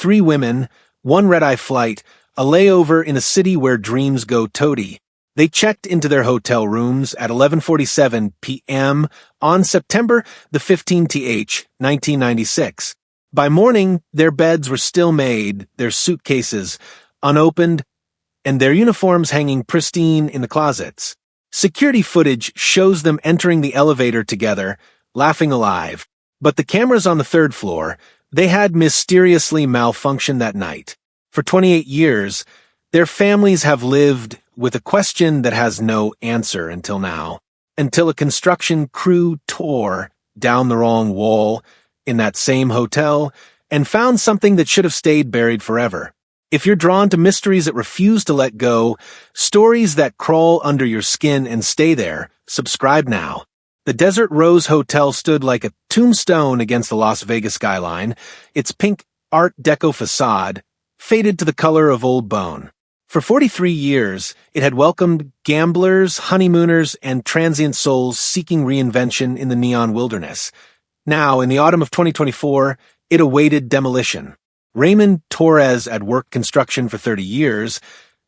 3 women, 1 red-eye flight, a layover in a city where dreams go toady. They checked into their hotel rooms at 11:47 p.m. on September the 15th, 1996. By morning, their beds were still made, their suitcases unopened, and their uniforms hanging pristine in the closets. Security footage shows them entering the elevator together, laughing alive. But the cameras on the 3rd floor, they had mysteriously malfunctioned that night. For 28 years, their families have lived with a question that has no answer until now. Until a construction crew tore down the wrong wall in that same hotel and found something that should have stayed buried forever. If you're drawn to mysteries that refuse to let go, stories that crawl under your skin and stay there, subscribe now. The Desert Rose Hotel stood like a tombstone against the Las Vegas skyline, its pink Art Deco facade faded to the color of old bone. For 43 years, it had welcomed gamblers, honeymooners, and transient souls seeking reinvention in the neon wilderness. Now, in the autumn of 2024, it awaited demolition. Raymond Torres had worked construction for 30 years,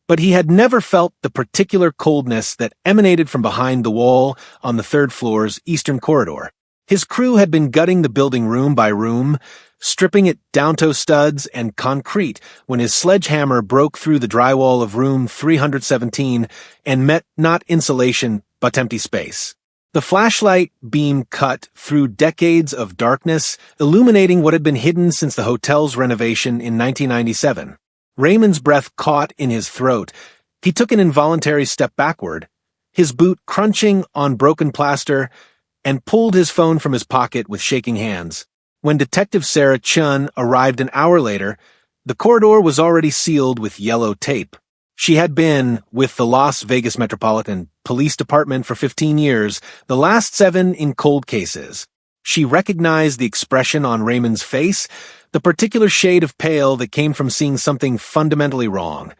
but he had never felt the particular coldness that emanated from behind the wall on the 3rd floor's eastern corridor. His crew had been gutting the building room by room, stripping it down to studs and concrete when his sledgehammer broke through the drywall of room 317 and met not insulation but empty space. The flashlight beam cut through decades of darkness, illuminating what had been hidden since the hotel's renovation in 1997. Raymond's breath caught in his throat. He took an involuntary step backward, his boot crunching on broken plaster, and pulled his phone from his pocket with shaking hands. When Detective Sarah Chun arrived an hour later, the corridor was already sealed with yellow tape. She had been with the Las Vegas Metropolitan Police Department for 15 years, the last 7 in cold cases. She recognized the expression on Raymond's face, the particular shade of pale that came from seeing something fundamentally wrong.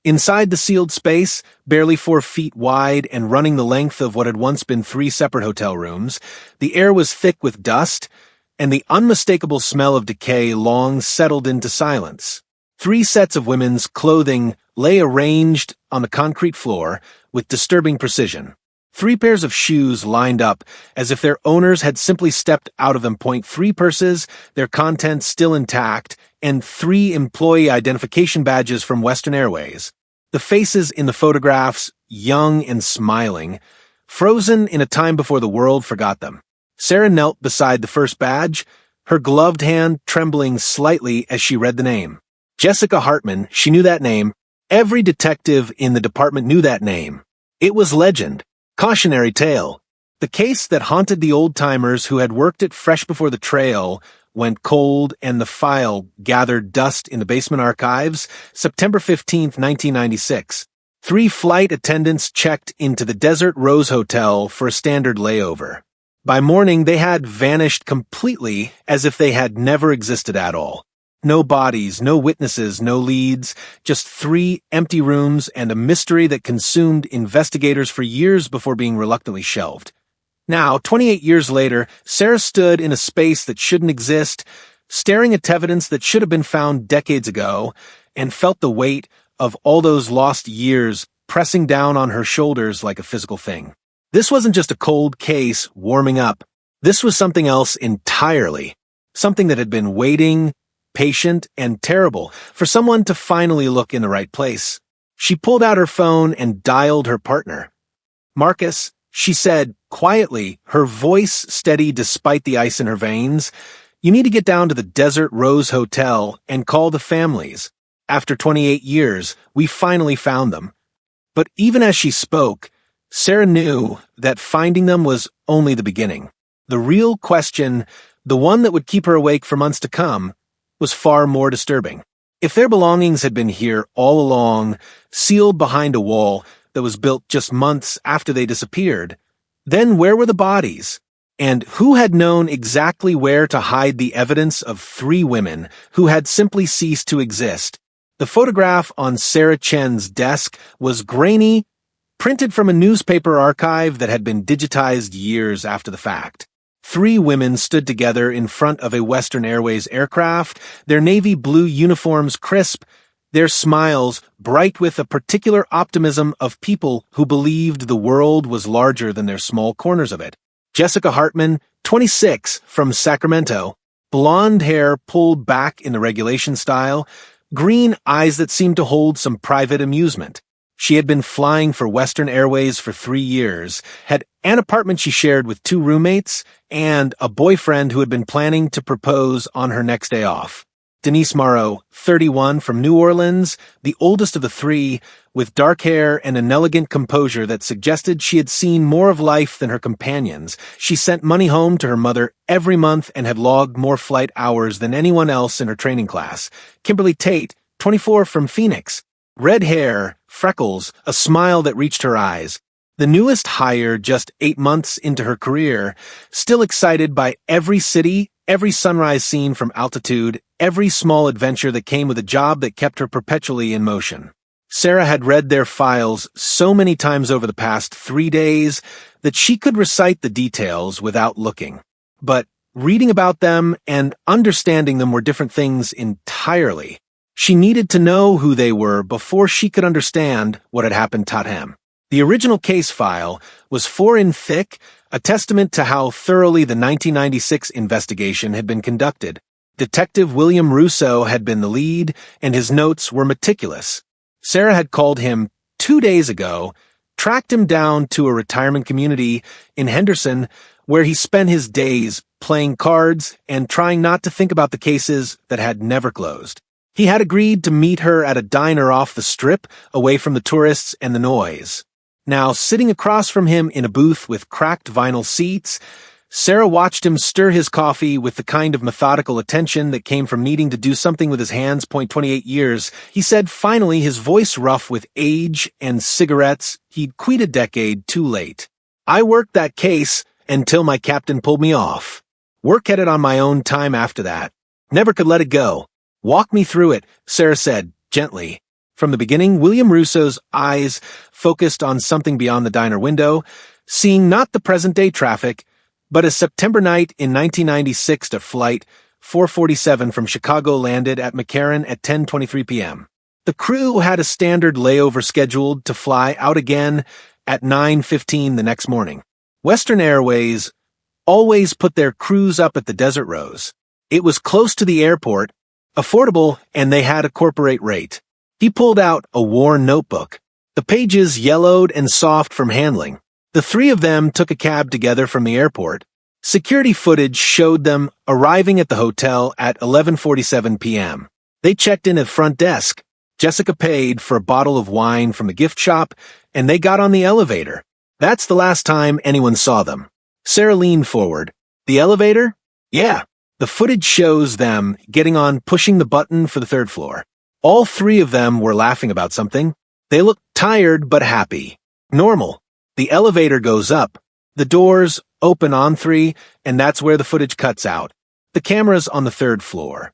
Inside the sealed space, barely 4 feet wide and running the length of what had once been 3 separate hotel rooms, the air was thick with dust, and the unmistakable smell of decay long settled into silence. 3 sets of women's clothing lay arranged on the concrete floor with disturbing precision. 3 pairs of shoes lined up as if their owners had simply stepped out of them. 3 purses, their contents still intact, and 3 employee identification badges from Western Airways. The faces in the photographs, young and smiling, frozen in a time before the world forgot them. Sarah knelt beside the first badge, her gloved hand trembling slightly as she read the name. Jessica Hartman, she knew that name. Every detective in the department knew that name. It was legend, cautionary tale. The case that haunted the old-timers who had worked it fresh before the trail went cold and the file gathered dust in the basement archives, September 15th, 1996. 3 flight attendants checked into the Desert Rose Hotel for a standard layover. By morning, they had vanished completely as if they had never existed at all. No bodies, no witnesses, no leads, just 3 empty rooms and a mystery that consumed investigators for years before being reluctantly shelved. Now, 28 years later, Sarah stood in a space that shouldn't exist, staring at evidence that should have been found decades ago, and felt the weight of all those lost years pressing down on her shoulders like a physical thing. This wasn't just a cold case warming up. This was something else entirely. Something that had been waiting, patient, and terrible for someone to finally look in the right place. She pulled out her phone and dialed her partner. "Marcus," she said quietly, her voice steady despite the ice in her veins, "you need to get down to the Desert Rose Hotel and call the families. After 28 years, we finally found them." But even as she spoke, Sarah knew that finding them was only the beginning. The real question, the one that would keep her awake for months to come, was far more disturbing. If their belongings had been here all along, sealed behind a wall that was built just months after they disappeared, then where were the bodies? And who had known exactly where to hide the evidence of 3 women who had simply ceased to exist? The photograph on Sarah Chen's desk was grainy, printed from a newspaper archive that had been digitized years after the fact. Three women stood together in front of a Western Airways aircraft, their navy blue uniforms crisp, their smiles bright with a particular optimism of people who believed the world was larger than their small corners of it. Jessica Hartman, 26, from Sacramento, blonde hair pulled back in the regulation style, green eyes that seemed to hold some private amusement. She had been flying for Western Airways for 3 years, had an apartment she shared with 2 roommates, and a boyfriend who had been planning to propose on her next day off. Denise Morrow, 31, from New Orleans, the oldest of the 3, with dark hair and an elegant composure that suggested she had seen more of life than her companions. She sent money home to her mother every month and had logged more flight hours than anyone else in her training class. Kimberly Tate, 24, from Phoenix. Red hair, freckles, a smile that reached her eyes. The newest hire just 8 months into her career, still excited by every city, every sunrise scene from altitude, every small adventure that came with a job that kept her perpetually in motion. Sarah had read their files so many times over the past 3 days that she could recite the details without looking. But reading about them and understanding them were different things entirely. She needed to know who they were before she could understand what had happened to Tatham. The original case file was 4 in thick, a testament to how thoroughly the 1996 investigation had been conducted. Detective William Russo had been the lead, and his notes were meticulous. Sarah had called him 2 days ago, tracked him down to a retirement community in Henderson, where he spent his days playing cards and trying not to think about the cases that had never closed. He had agreed to meet her at a diner off the strip, away from the tourists and the noise. Now, sitting across from him in a booth with cracked vinyl seats, Sarah watched him stir his coffee with the kind of methodical attention that came from needing to do something with his hands. 28 years, he said finally, his voice rough with age and cigarettes. He'd quit a decade too late. I worked that case until my captain pulled me off. Work at it on my own time after that. Never could let it go. Walk me through it, Sarah said, gently. From the beginning, William Russo's eyes focused on something beyond the diner window, seeing not the present-day traffic, but a September night in 1996 to Flight 447 from Chicago landed at McCarran at 10:23 p.m. The crew had a standard layover scheduled to fly out again at 9:15 the next morning. Western Airways always put their crews up at the Desert Rose. It was close to the airport, affordable, and they had a corporate rate. He pulled out a worn notebook, the pages yellowed and soft from handling. The 3 of them took a cab together from the airport. Security footage showed them arriving at the hotel at 11:47 p.m. They checked in at front desk. Jessica paid for a bottle of wine from the gift shop, and they got on the elevator. That's the last time anyone saw them. Sarah leaned forward. The elevator? Yeah. The footage shows them getting on, pushing the button for the 3rd floor. All 3 of them were laughing about something. They looked tired but happy. Normal. The elevator goes up. The doors open on 3, and that's where the footage cuts out. The camera's on the 3rd floor.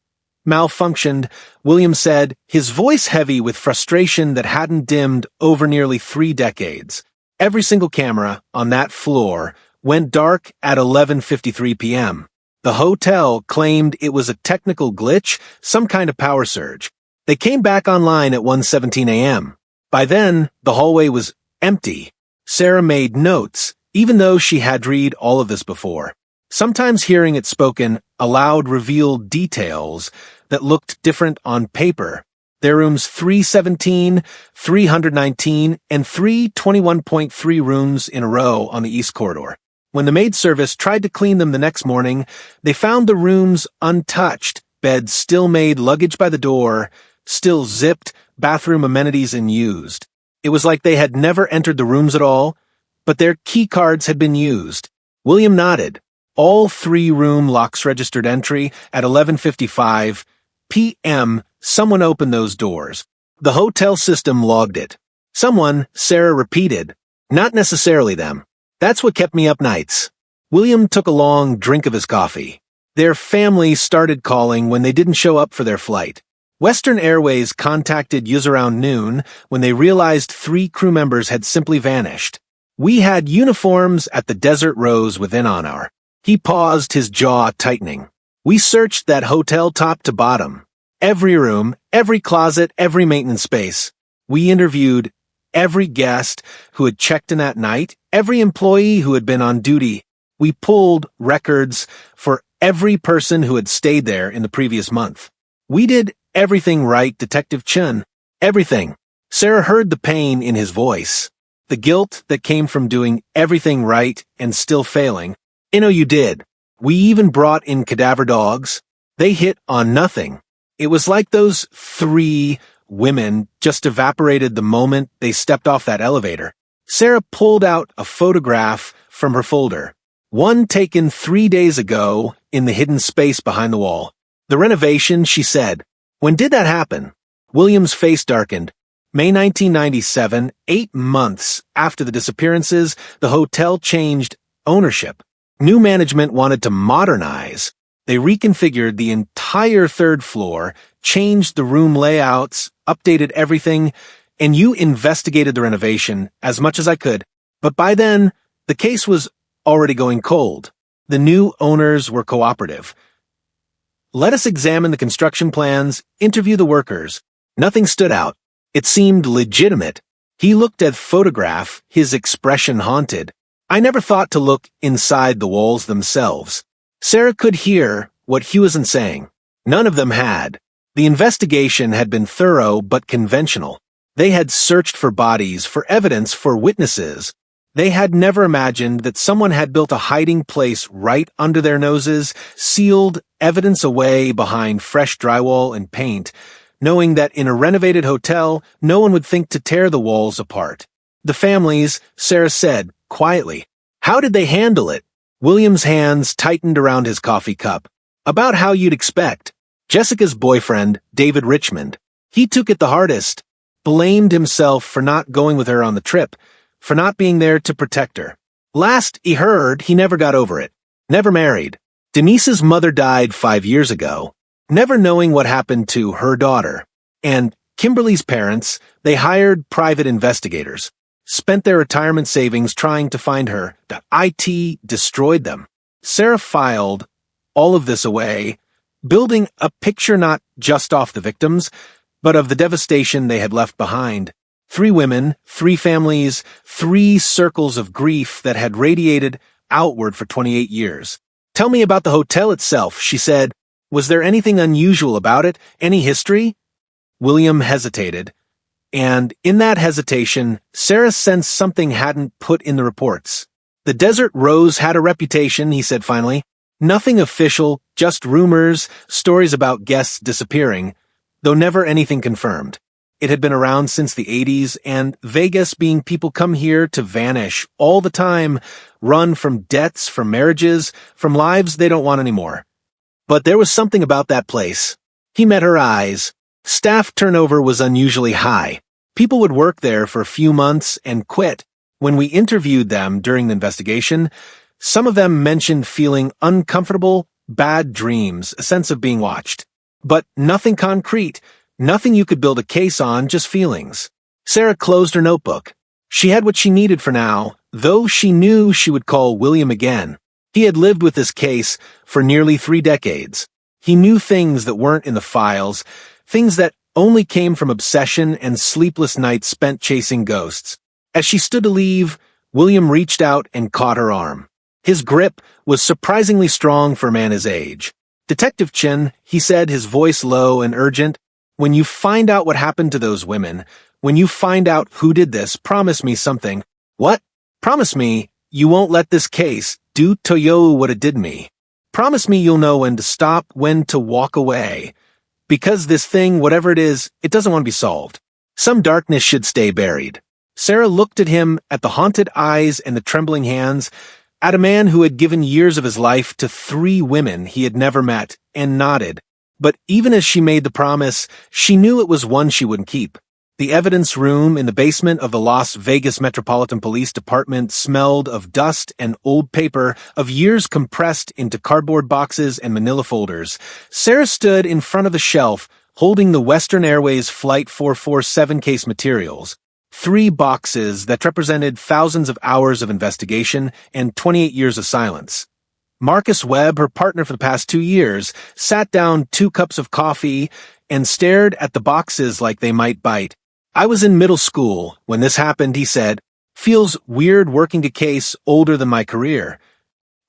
Malfunctioned, William said, his voice heavy with frustration that hadn't dimmed over nearly 3 decades. Every single camera on that floor went dark at 11:53 p.m. The hotel claimed it was a technical glitch, some kind of power surge. They came back online at 1:17 a.m. By then, the hallway was empty. Sarah made notes, even though she had read all of this before. Sometimes hearing it spoken aloud revealed details that looked different on paper. Their rooms 317, 319, and 321.3 rooms in a row on the East Corridor. When the maid service tried to clean them the next morning, they found the rooms untouched, beds still made, luggage by the door, still zipped, bathroom amenities unused. It was like they had never entered the rooms at all, but their key cards had been used. William nodded. All 3 room locks registered entry at 11:55 p.m. Someone opened those doors. The hotel system logged it. Someone, Sarah repeated. Not necessarily them. That's what kept me up nights. William took a long drink of his coffee. Their family started calling when they didn't show up for their flight. Western Airways contacted us around noon when they realized 3 crew members had simply vanished. We had uniforms at the Desert Rose within an hour. He paused, his jaw tightening. We searched that hotel top to bottom. Every room, every closet, every maintenance space. We interviewed every guest who had checked in that night, every employee who had been on duty. We pulled records for every person who had stayed there in the previous month. We did everything right, Detective Chun. Everything. Sarah heard the pain in his voice. The guilt that came from doing everything right and still failing. I know you did. We even brought in cadaver dogs. They hit on nothing. It was like those 3 women just evaporated the moment they stepped off that elevator. Sarah pulled out a photograph from her folder. One taken 3 days ago in the hidden space behind the wall. The renovation, she said. When did that happen? William's face darkened. May 1997, 8 months after the disappearances, the hotel changed ownership. New management wanted to modernize. They reconfigured the entire 3rd floor, changed the room layouts, updated everything, and you investigated the renovation as much as I could. But by then, the case was already going cold. The new owners were cooperative. Let us examine the construction plans, interview the workers. Nothing stood out. It seemed legitimate. He looked at the photograph, his expression haunted. I never thought to look inside the walls themselves. Sarah could hear what he wasn't saying. None of them had. The investigation had been thorough but conventional. They had searched for bodies, for evidence, for witnesses. They had never imagined that someone had built a hiding place right under their noses, sealed evidence away behind fresh drywall and paint, knowing that in a renovated hotel, no one would think to tear the walls apart. The families, Sarah said, quietly. How did they handle it? William's hands tightened around his coffee cup. About how you'd expect. Jessica's boyfriend, David Richmond. He took it the hardest. Blamed himself for not going with her on the trip, for not being there to protect her. Last he heard, he never got over it. Never married. Denise's mother died 5 years ago. Never knowing what happened to her daughter. And Kimberly's parents, they hired private investigators. Spent their retirement savings trying to find her. The IT destroyed them. Sarah filed all of this away, building a picture not just off the victims, but of the devastation they had left behind. 3 women, 3 families, 3 circles of grief that had radiated outward for 28 years. Tell me about the hotel itself, she said. Was there anything unusual about it? Any history? William hesitated. And in that hesitation, Sarah sensed something hadn't put in the reports. The Desert Rose had a reputation, he said finally. Nothing official, just rumors, stories about guests disappearing, though never anything confirmed. It had been around since the 80s, and Vegas being people come here to vanish all the time, run from debts, from marriages, from lives they don't want anymore. But there was something about that place. He met her eyes. Staff turnover was unusually high. People would work there for a few months and quit. When we interviewed them during the investigation, some of them mentioned feeling uncomfortable, bad dreams, a sense of being watched. But nothing concrete, nothing you could build a case on, just feelings. Sarah closed her notebook. She had what she needed for now, though she knew she would call William again. He had lived with this case for nearly 3 decades. He knew things that weren't in the files, things that only came from obsession and sleepless nights spent chasing ghosts. As she stood to leave, William reached out and caught her arm. His grip was surprisingly strong for a man his age. Detective Chin, he said, his voice low and urgent, when you find out what happened to those women, when you find out who did this, promise me something. What? Promise me you won't let this case do to you what it did me. Promise me you'll know when to stop, when to walk away. Because this thing, whatever it is, it doesn't want to be solved. Some darkness should stay buried. Sarah looked at him, at the haunted eyes and the trembling hands, at a man who had given years of his life to 3 women he had never met, and nodded. But even as she made the promise, she knew it was one she wouldn't keep. The evidence room in the basement of the Las Vegas Metropolitan Police Department smelled of dust and old paper, of years compressed into cardboard boxes and manila folders. Sarah stood in front of the shelf, holding the Western Airways Flight 447 case materials. 3 boxes that represented thousands of hours of investigation and 28 years of silence. Marcus Webb, her partner for the past 2 years, sat down 2 cups of coffee and stared at the boxes like they might bite. I was in middle school when this happened, he said. Feels weird working a case older than my career.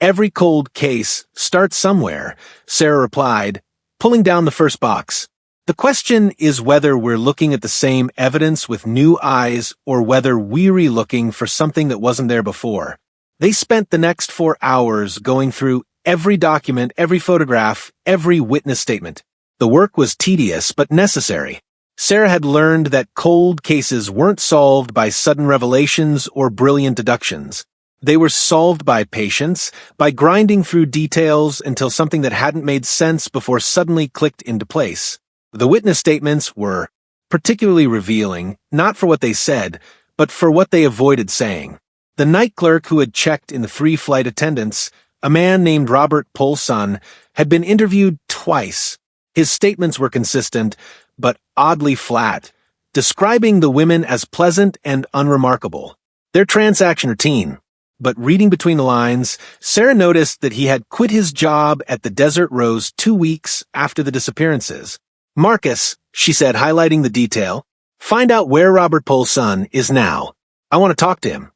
Every cold case starts somewhere, Sarah replied, pulling down the first box. The question is whether we're looking at the same evidence with new eyes or whether we're looking for something that wasn't there before. They spent the next 4 hours going through every document, every photograph, every witness statement. The work was tedious but necessary. Sarah had learned that cold cases weren't solved by sudden revelations or brilliant deductions. They were solved by patience, by grinding through details until something that hadn't made sense before suddenly clicked into place. The witness statements were particularly revealing, not for what they said, but for what they avoided saying. The night clerk who had checked in the 3 flight attendants, a man named Robert Polson, had been interviewed twice. His statements were consistent, but oddly flat, describing the women as pleasant and unremarkable. Their transaction routine. But reading between the lines, Sarah noticed that he had quit his job at the Desert Rose 2 weeks after the disappearances. Marcus, she said, highlighting the detail, find out where Robert Polson is now. I want to talk to him.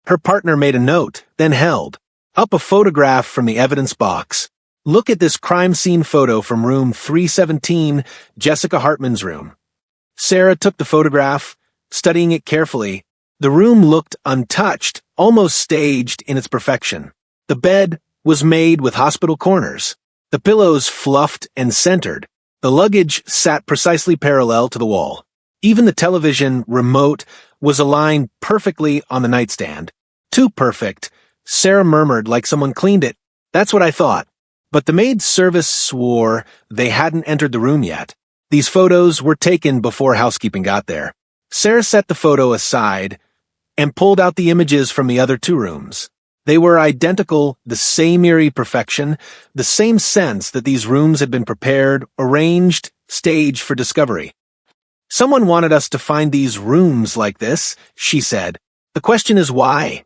Her partner made a note, then held up a photograph from the evidence box. Look at this crime scene photo from room 317, Jessica Hartman's room. Sarah took the photograph, studying it carefully. The room looked untouched, almost staged in its perfection. The bed was made with hospital corners. The pillows fluffed and centered. The luggage sat precisely parallel to the wall. Even the television remote was aligned perfectly on the nightstand. Too perfect, Sarah murmured like someone cleaned it. That's what I thought. But the maid service swore they hadn't entered the room yet. These photos were taken before housekeeping got there. Sarah set the photo aside and pulled out the images from the other 2 rooms. They were identical, the same eerie perfection, the same sense that these rooms had been prepared, arranged, staged for discovery. Someone wanted us to find these rooms like this, she said. The question is why?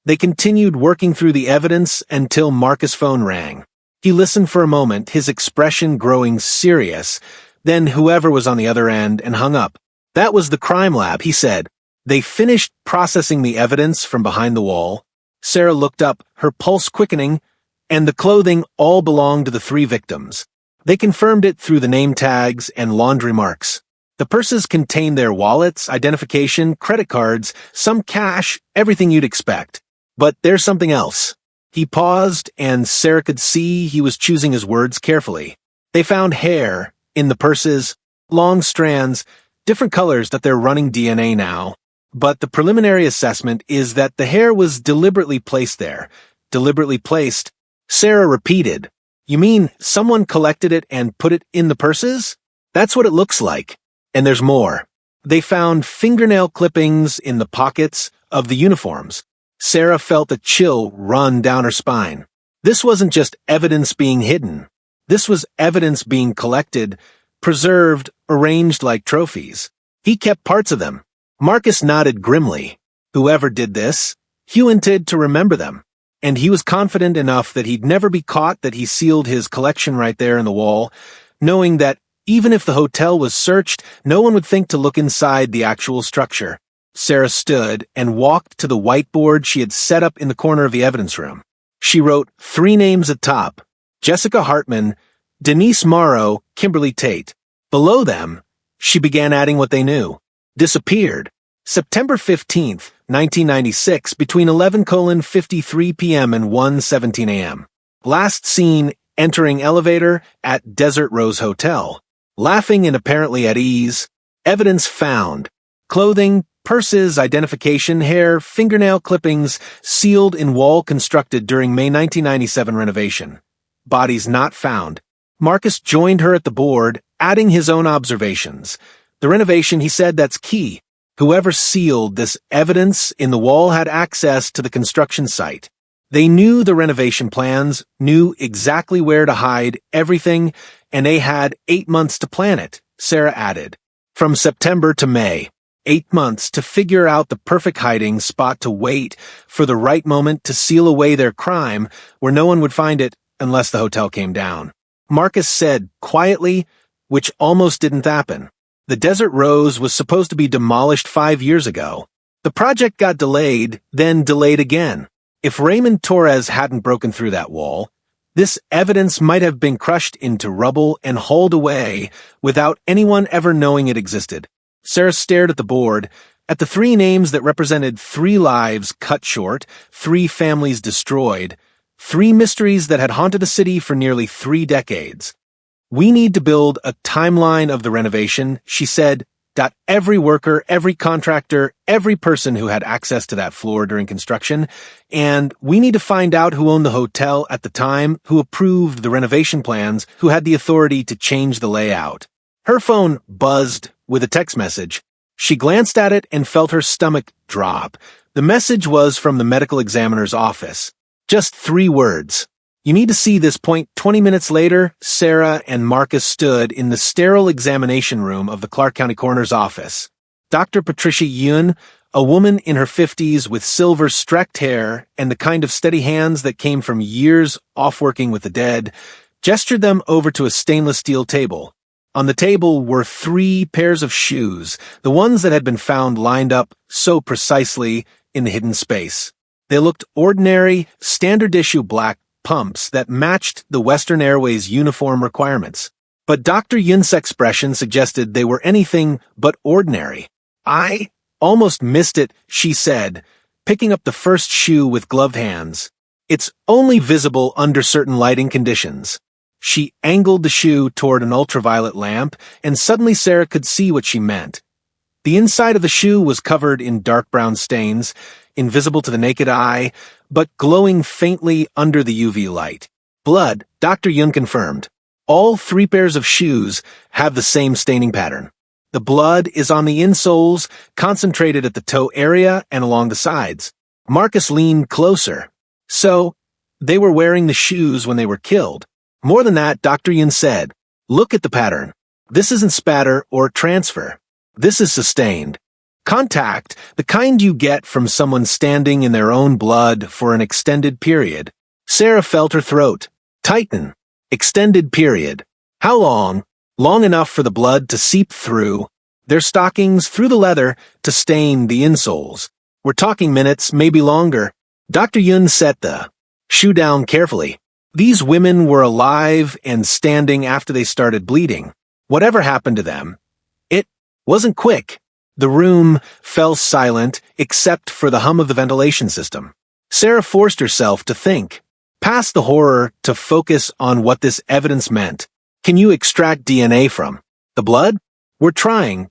They continued working through the evidence until Marcus' phone rang. He listened for a moment, his expression growing serious, then whoever was on the other end and hung up. That was the crime lab, he said. They finished processing the evidence from behind the wall. Sarah looked up, her pulse quickening, and the clothing all belonged to the 3 victims. They confirmed it through the name tags and laundry marks. The purses contained their wallets, identification, credit cards, some cash, everything you'd expect. But there's something else. He paused, and Sarah could see he was choosing his words carefully. They found hair in the purses, long strands, different colors that they're running DNA now. But the preliminary assessment is that the hair was deliberately placed there. Deliberately placed. Sarah repeated, You mean someone collected it and put it in the purses? That's what it looks like. And there's more. They found fingernail clippings in the pockets of the uniforms. Sarah felt a chill run down her spine. This wasn't just evidence being hidden. This was evidence being collected, preserved, arranged like trophies. He kept parts of them. Marcus nodded grimly. Whoever did this, he wanted to remember them. And he was confident enough that he'd never be caught that he sealed his collection right there in the wall, knowing that even if the hotel was searched, no one would think to look inside the actual structure. Sarah stood and walked to the whiteboard she had set up in the corner of the evidence room. She wrote 3 names atop: Jessica Hartman, Denise Morrow, Kimberly Tate. Below them, she began adding what they knew. Disappeared. September 15th, 1996, between 11:53 p.m. and 1:17 a.m. Last seen entering elevator at Desert Rose Hotel. Laughing and apparently at ease. Evidence found. Clothing, purses, identification, hair, fingernail clippings, sealed in wall constructed during May 1997 renovation. Bodies not found. Marcus joined her at the board, adding his own observations. The renovation, he said, that's key. Whoever sealed this evidence in the wall had access to the construction site. They knew the renovation plans, knew exactly where to hide everything, and they had 8 months to plan it, Sarah added. From September to May. 8 months to figure out the perfect hiding spot to wait for the right moment to seal away their crime where no one would find it unless the hotel came down. Marcus said quietly, which almost didn't happen. The Desert Rose was supposed to be demolished 5 years ago. The project got delayed, then delayed again. If Raymond Torres hadn't broken through that wall, this evidence might have been crushed into rubble and hauled away without anyone ever knowing it existed. Sarah stared at the board, at the 3 names that represented 3 lives cut short, 3 families destroyed, 3 mysteries that had haunted the city for nearly 3 decades. "We need to build a timeline of the renovation," she said. Every worker, every contractor, every person who had access to that floor during construction, and we need to find out who owned the hotel at the time, who approved the renovation plans, who had the authority to change the layout. Her phone buzzed with a text message. She glanced at it and felt her stomach drop. The message was from the medical examiner's office. Just 3 words. "You need to see this point." 20 minutes later, Sarah and Marcus stood in the sterile examination room of the Clark County Coroner's office. Dr. Patricia Yun, a woman in her 50s with silver streaked hair and the kind of steady hands that came from years off working with the dead, gestured them over to a stainless steel table. On the table were 3 pairs of shoes, the ones that had been found lined up so precisely in the hidden space. They looked ordinary, standard-issue black pumps that matched the Western Airways uniform requirements. But Dr. Yun's expression suggested they were anything but ordinary. "I almost missed it," she said, picking up the first shoe with gloved hands. "It's only visible under certain lighting conditions." She angled the shoe toward an ultraviolet lamp, and suddenly Sarah could see what she meant. The inside of the shoe was covered in dark brown stains, invisible to the naked eye, but glowing faintly under the UV light. "Blood," Dr. Yun confirmed. "All 3 pairs of shoes have the same staining pattern. The blood is on the insoles, concentrated at the toe area and along the sides." Marcus leaned closer. "So, they were wearing the shoes when they were killed." "More than that," Dr. Yun said. "Look at the pattern. This isn't spatter or transfer. This is sustained. Contact, the kind you get from someone standing in their own blood for an extended period." Sarah felt her throat tighten. Extended period. How long? Long enough for the blood to seep through their stockings, through the leather, to stain the insoles. "We're talking minutes, maybe longer." Dr. Yun set the shoe down carefully. "These women were alive and standing after they started bleeding. Whatever happened to them, it wasn't quick." The room fell silent except for the hum of the ventilation system. Sarah forced herself to think, past the horror, to focus on what this evidence meant. "Can you extract DNA from the blood?" "We're trying,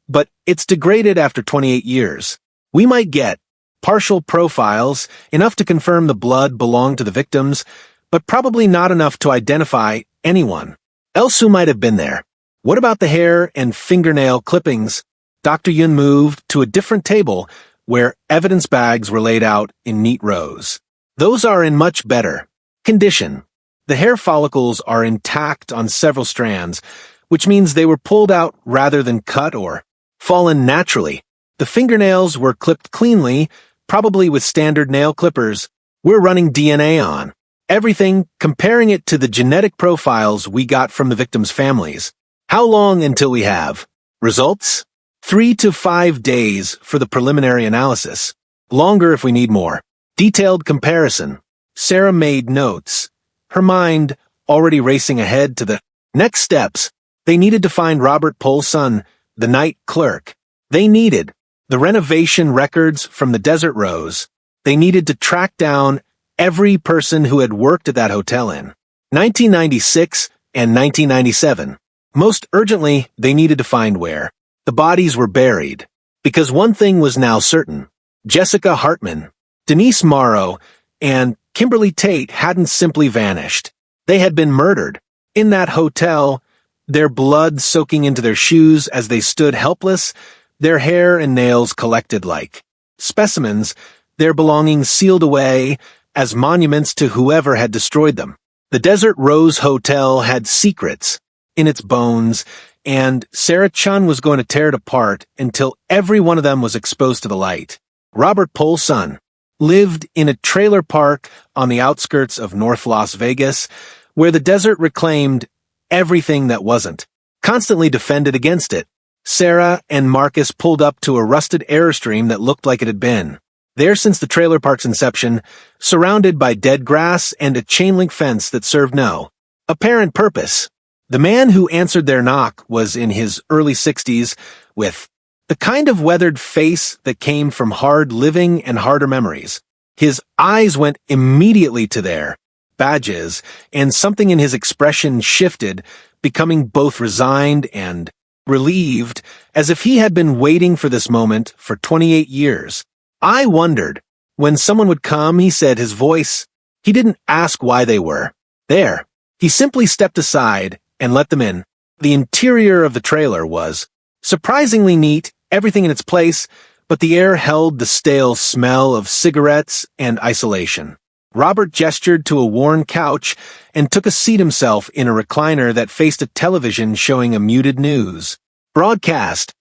but it's degraded after 28 years. We might get partial profiles, enough to confirm the blood belonged to the victims, but probably not enough to identify anyone else who might have been there." "What about the hair and fingernail clippings?" Dr. Yun moved to a different table where evidence bags were laid out in neat rows. "Those are in much better condition. The hair follicles are intact on several strands, which means they were pulled out rather than cut or fallen naturally. The fingernails were clipped cleanly, probably with standard nail clippers. We're running DNA on everything, comparing it to the genetic profiles we got from the victims' families. How long until we have results?" 3 to 5 days for the preliminary analysis. Longer if we need more. Detailed comparison. Sarah made notes, her mind already racing ahead to the next steps. They needed to find Robert Pohl's son, the night clerk. They needed the renovation records from the Desert Rose. They needed to track down every person who had worked at that hotel in 1996 and 1997. Most urgently, they needed to find where the bodies were buried. Because one thing was now certain. Jessica Hartman, Denise Morrow, and Kimberly Tate hadn't simply vanished. They had been murdered. In that hotel, their blood soaking into their shoes as they stood helpless, their hair and nails collected like specimens, their belongings sealed away as monuments to whoever had destroyed them. The Desert Rose Hotel had secrets in its bones, and Sarah Chun was going to tear it apart until every one of them was exposed to the light. Robert Polson lived in a trailer park on the outskirts of North Las Vegas, where the desert reclaimed everything that wasn't, constantly defended against it. Sarah and Marcus pulled up to a rusted Airstream that looked like it had been there since the trailer park's inception, surrounded by dead grass and a chain-link fence that served no apparent purpose. The man who answered their knock was in his early 60s, with the kind of weathered face that came from hard living and harder memories. His eyes went immediately to their badges, and something in his expression shifted, becoming both resigned and relieved, as if he had been waiting for this moment for 28 years. I wondered. When someone would come, he said, his voice, he didn't ask why they were there. He simply stepped aside and let them in. The interior of the trailer was surprisingly neat, everything in its place, but the air held the stale smell of cigarettes and isolation. Robert gestured to a worn couch and took a seat himself in a recliner that faced a television showing a muted news broadcast.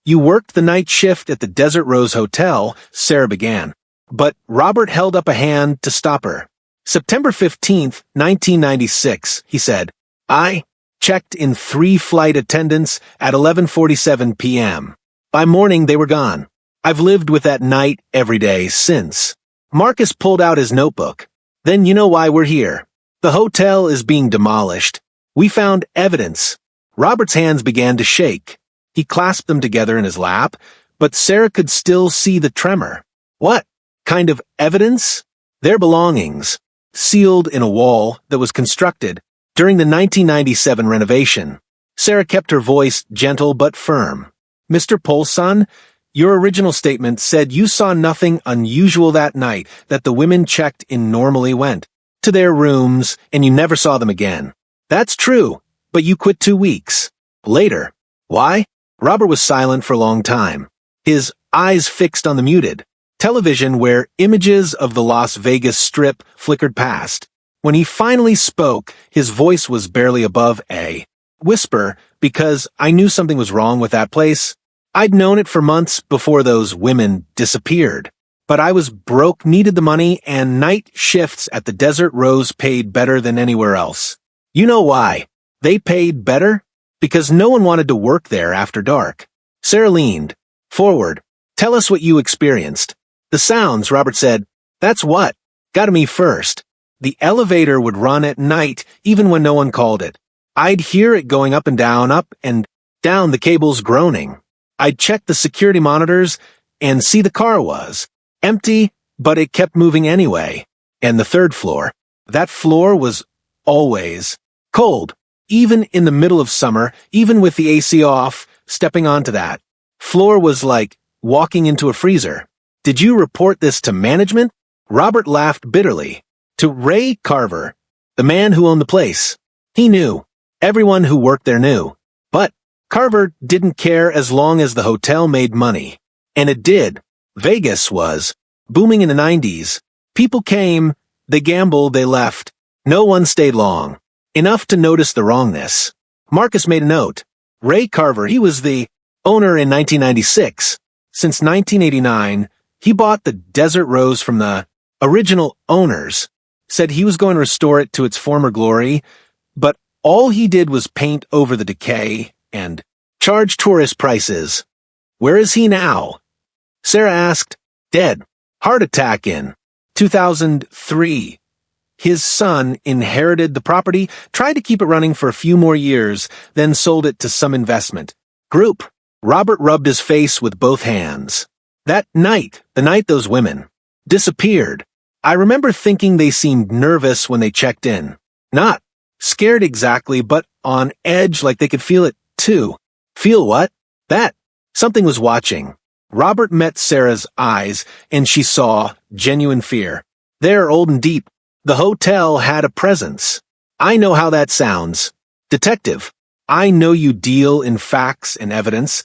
"You worked the night shift at the Desert Rose Hotel," Sarah began, but Robert held up a hand to stop her. "September 15th, 1996, he said. "I checked in 3 flight attendants at 11:47 p.m. By morning, they were gone. I've lived with that night every day since." Marcus pulled out his notebook. "Then you know why we're here. The hotel is being demolished. We found evidence." Robert's hands began to shake. He clasped them together in his lap, but Sarah could still see the tremor. "What kind of evidence?" "Their belongings, sealed in a wall that was constructed during the 1997 renovation." Sarah kept her voice gentle but firm. "Mr. Polson, your original statement said you saw nothing unusual that night, that the women checked in normally went to their rooms and you never saw them again. That's true, but you quit 2 weeks later. Why?" Robert was silent for a long time, his eyes fixed on the muted television where images of the Las Vegas Strip flickered past. When he finally spoke, his voice was barely above a whisper, "Because I knew something was wrong with that place. I'd known it for months before those women disappeared. But I was broke, needed the money, and night shifts at the Desert Rose paid better than anywhere else. You know why? They paid better? Because no one wanted to work there after dark." Sarah leaned forward. "Tell us what you experienced." "The sounds," Robert said. "That's what got me first. The elevator would run at night, even when no one called it. I'd hear it going up and down, the cables groaning. I'd check the security monitors and see the car was empty, but it kept moving anyway. And the 3rd floor. That floor was always cold. Even in the middle of summer, even with the AC off, stepping onto that floor was like walking into a freezer." "Did you report this to management?" Robert laughed bitterly. "To Ray Carver, the man who owned the place. He knew. Everyone who worked there knew. But Carver didn't care as long as the hotel made money. And it did. Vegas was booming in the 90s. People came, they gambled, they left. No one stayed long. Enough to notice the wrongness." Marcus made a note. "Ray Carver, he was the owner in 1996. Since 1989, he bought the Desert Rose from the original owners. Said he was going to restore it to its former glory, but all he did was paint over the decay and charge tourist prices." "Where is he now?" Sarah asked. "Dead. Heart attack in 2003. His son inherited the property, tried to keep it running for a few more years, then sold it to some investment group." Robert rubbed his face with both hands. "That night, the night those women disappeared, I remember thinking they seemed nervous when they checked in. Not scared exactly, but on edge, like they could feel it too." "Feel what?" "That something was watching." Robert met Sarah's eyes, and she saw genuine fear. "They're old and deep. The hotel had a presence. I know how that sounds. Detective, I know you deal in facts and evidence,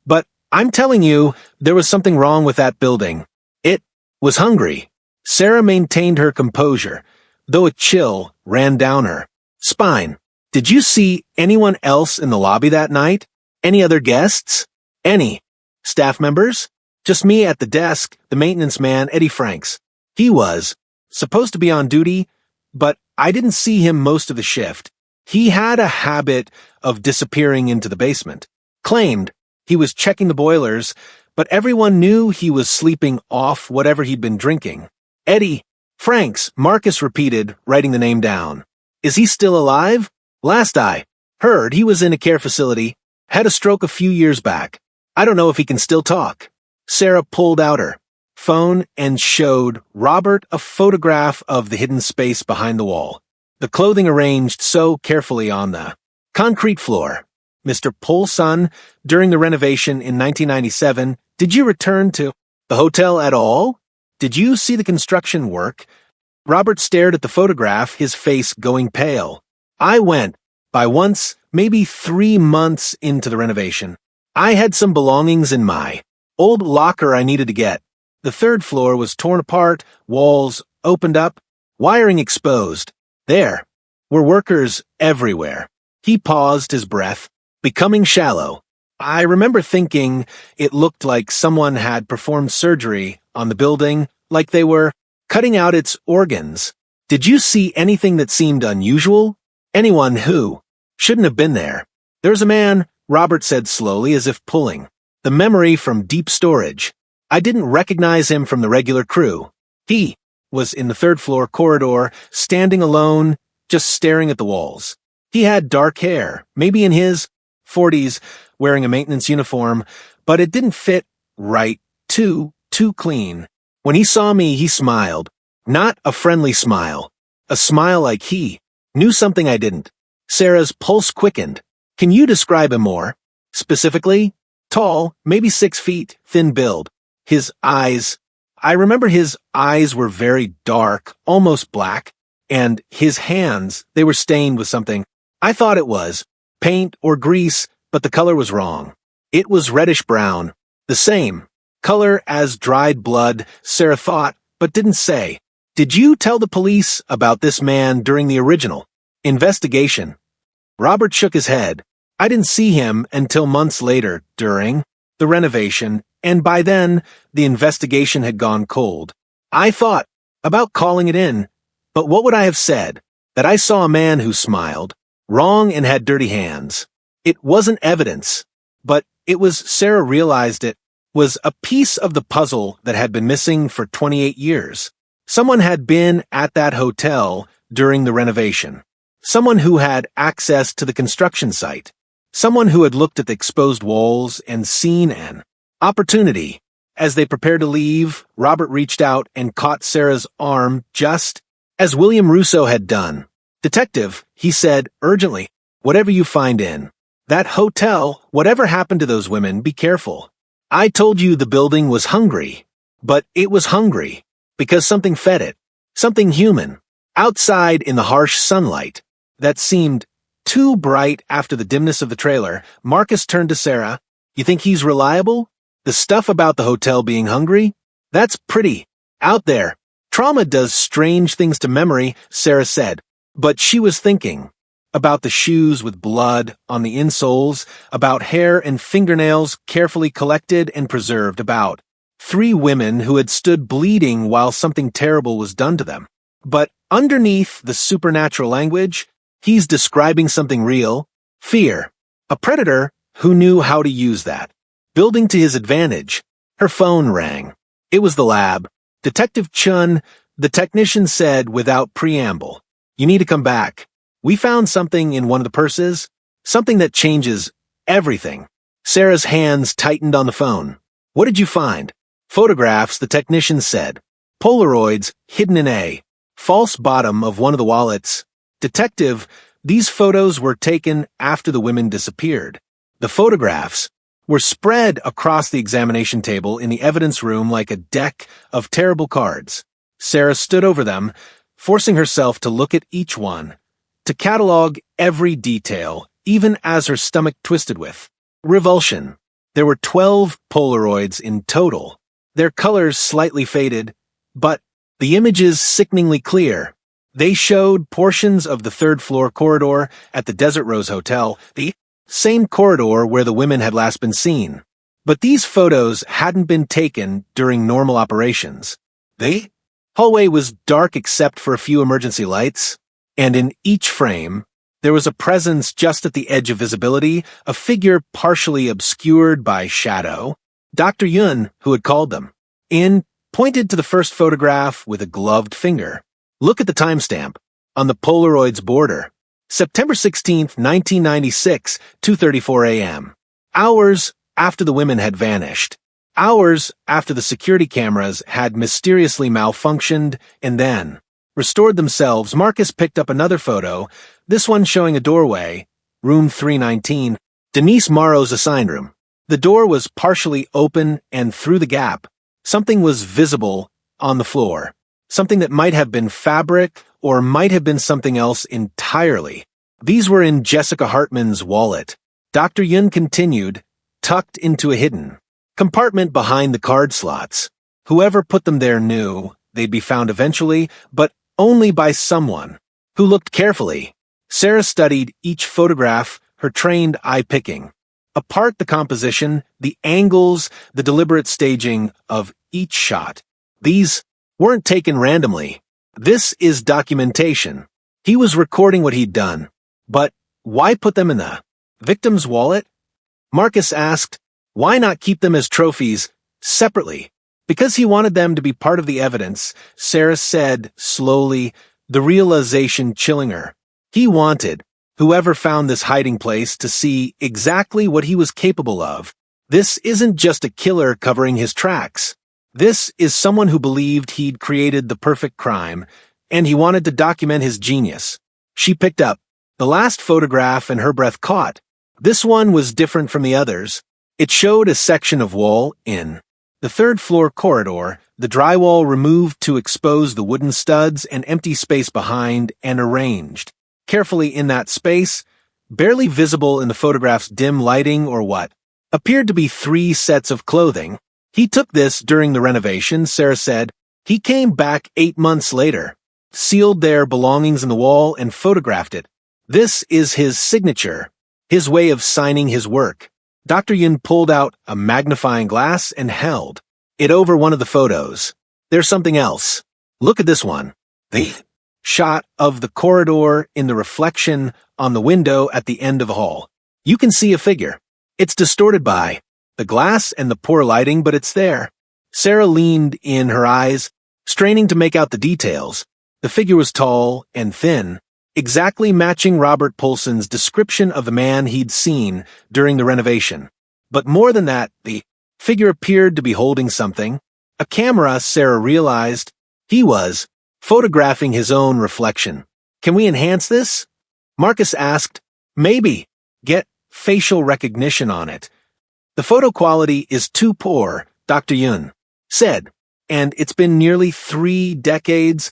but I'm telling you, there was something wrong with that building. It was hungry." Sarah maintained her composure, though a chill ran down her spine. Did you see anyone else in the lobby that night? Any other guests? Any staff members? Just me at the desk, the maintenance man, Eddie Franks. He was supposed to be on duty, but I didn't see him most of the shift. He had a habit of disappearing into the basement. Claimed he was checking the boilers, but everyone knew he was sleeping off whatever he'd been drinking. Eddie Franks, Marcus repeated, writing the name down. Is he still alive? Last I heard, he was in a care facility, had a stroke a few years back. I don't know if he can still talk. Sarah pulled out her phone and showed Robert a photograph of the hidden space behind the wall. The clothing arranged so carefully on the concrete floor. Mr. Polson, during the renovation in 1997, did you return to the hotel at all? Did you see the construction work? Robert stared at the photograph, his face going pale. I went by once, maybe 3 months into the renovation. I had some belongings in my old locker I needed to get. The 3rd floor was torn apart, walls opened up, wiring exposed. There were workers everywhere. He paused, his breath becoming shallow. I remember thinking it looked like someone had performed surgery on the building, like they were cutting out its organs. Did you see anything that seemed unusual? Anyone who shouldn't have been there? There's a man, Robert said slowly, as if pulling the memory from deep storage. I didn't recognize him from the regular crew. He was in the 3rd floor corridor, standing alone, just staring at the walls. He had dark hair, maybe in his 40s, wearing a maintenance uniform, but it didn't fit right, too clean. When he saw me, he smiled. Not a friendly smile. A smile like he knew something I didn't. Sarah's pulse quickened. Can you describe him more? Specifically? Tall, maybe 6 feet, thin build. His eyes. I remember his eyes were very dark, almost black, and his hands, they were stained with something. I thought it was paint or grease, but the color was wrong. It was reddish-brown, the same color as dried blood, Sarah thought, but didn't say. Did you tell the police about this man during the original investigation? Robert shook his head. I didn't see him until months later, during the renovation, and by then, the investigation had gone cold. I thought about calling it in, but what would I have said? That I saw a man who smiled, wrong and had dirty hands. It wasn't evidence, but it was, Sarah realized it, was a piece of the puzzle that had been missing for 28 years. Someone had been at that hotel during the renovation. Someone who had access to the construction site. Someone who had looked at the exposed walls and seen an opportunity. As they prepared to leave, Robert reached out and caught Sarah's arm just as William Russo had done. Detective, he said urgently, whatever you find in that hotel, whatever happened to those women, be careful. I told you the building was hungry, but it was hungry because something fed it, something human, outside in the harsh sunlight that seemed too bright after the dimness of the trailer. Marcus turned to Sarah. You think he's reliable? The stuff about the hotel being hungry? That's pretty out there. Trauma does strange things to memory, Sarah said, but she was thinking about the shoes with blood on the insoles, about hair and fingernails carefully collected and preserved, about 3 women who had stood bleeding while something terrible was done to them. But underneath the supernatural language, he's describing something real, fear, a predator who knew how to use that, building to his advantage. Her phone rang. It was the lab. Detective Chun, the technician, said without preamble, you need to come back. We found something in one of the purses, something that changes everything. Sarah's hands tightened on the phone. What did you find? Photographs, the technician said. Polaroids hidden in a false bottom of one of the wallets. Detective, these photos were taken after the women disappeared. The photographs were spread across the examination table in the evidence room like a deck of terrible cards. Sarah stood over them, forcing herself to look at each one, to catalog every detail, even as her stomach twisted with revulsion. There were 12 Polaroids in total, their colors slightly faded, but the images sickeningly clear. They showed portions of the third-floor corridor at the Desert Rose Hotel, the same corridor where the women had last been seen. But these photos hadn't been taken during normal operations. The hallway was dark except for a few emergency lights, and in each frame, there was a presence just at the edge of visibility, a figure partially obscured by shadow. Dr. Yun, who had called them in, pointed to the first photograph with a gloved finger. Look at the timestamp on the Polaroid's border. September 16th, 1996, 2:34 a.m. Hours after the women had vanished. Hours after the security cameras had mysteriously malfunctioned and then restored themselves. Marcus picked up another photo, this one showing a doorway, room 319, Denise Morrow's assigned room. The door was partially open, and through the gap, something was visible on the floor. Something that might have been fabric or might have been something else entirely. These were in Jessica Hartman's wallet. Dr. Yun continued, tucked into a hidden compartment behind the card slots. Whoever put them there knew they'd be found eventually, but only by someone who looked carefully. Sarah studied each photograph, her trained eye picking apart the composition, the angles, the deliberate staging of each shot. These weren't taken randomly. This is documentation. He was recording what he'd done. But why put them in the victim's wallet? Marcus asked, why not keep them as trophies separately? Because he wanted them to be part of the evidence, Sarah said slowly, the realization chilling her. He wanted whoever found this hiding place to see exactly what he was capable of. This isn't just a killer covering his tracks. This is someone who believed he'd created the perfect crime, and he wanted to document his genius. She picked up the last photograph and her breath caught. This one was different from the others. It showed a section of wall in the third-floor corridor, the drywall removed to expose the wooden studs and empty space behind and arranged carefully in that space, barely visible in the photograph's dim lighting or what appeared to be 3 sets of clothing. He took this during the renovation, Sarah said. He came back 8 months later, sealed their belongings in the wall and photographed it. This is his signature, his way of signing his work. Dr. Yun pulled out a magnifying glass and held it over one of the photos. There's something else. Look at this one. The shot of the corridor in the reflection on the window at the end of the hall. You can see a figure. It's distorted by the glass and the poor lighting, but it's there. Sarah leaned in, her eyes straining to make out the details. The figure was tall and thin, exactly matching Robert Poulson's description of the man he'd seen during the renovation. But more than that, the figure appeared to be holding something. A camera, Sarah realized. He was photographing his own reflection. Can we enhance this? Marcus asked. Maybe. Get facial recognition on it. The photo quality is too poor, Dr. Yun said, and it's been nearly 3 decades,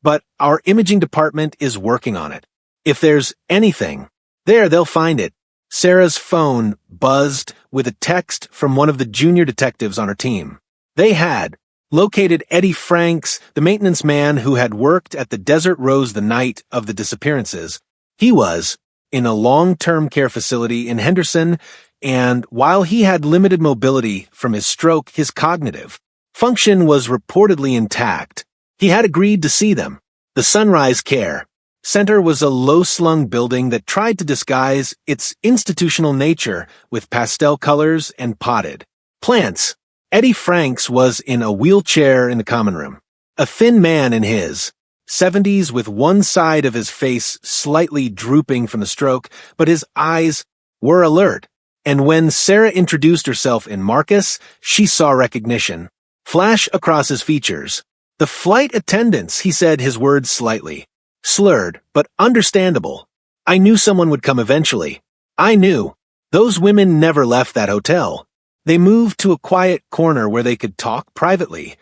but our imaging department is working on it. If there's anything there, they'll find it. Sarah's phone buzzed with a text from one of the junior detectives on her team. They had located Eddie Franks, the maintenance man who had worked at the Desert Rose the night of the disappearances. He was in a long-term care facility in Henderson, and while he had limited mobility from his stroke, his cognitive function was reportedly intact. He had agreed to see them. The Sunrise Care Center was a low-slung building that tried to disguise its institutional nature with pastel colors and potted plants. Eddie Franks was in a wheelchair in the common room, a thin man in his 70s with one side of his face slightly drooping from the stroke, but his eyes were alert. And when Sarah introduced herself in Marcus, she saw recognition flash across his features. The flight attendants, he said, his words slightly slurred, but understandable. I knew someone would come eventually. I knew. Those women never left that hotel. They moved to a quiet corner where they could talk privately.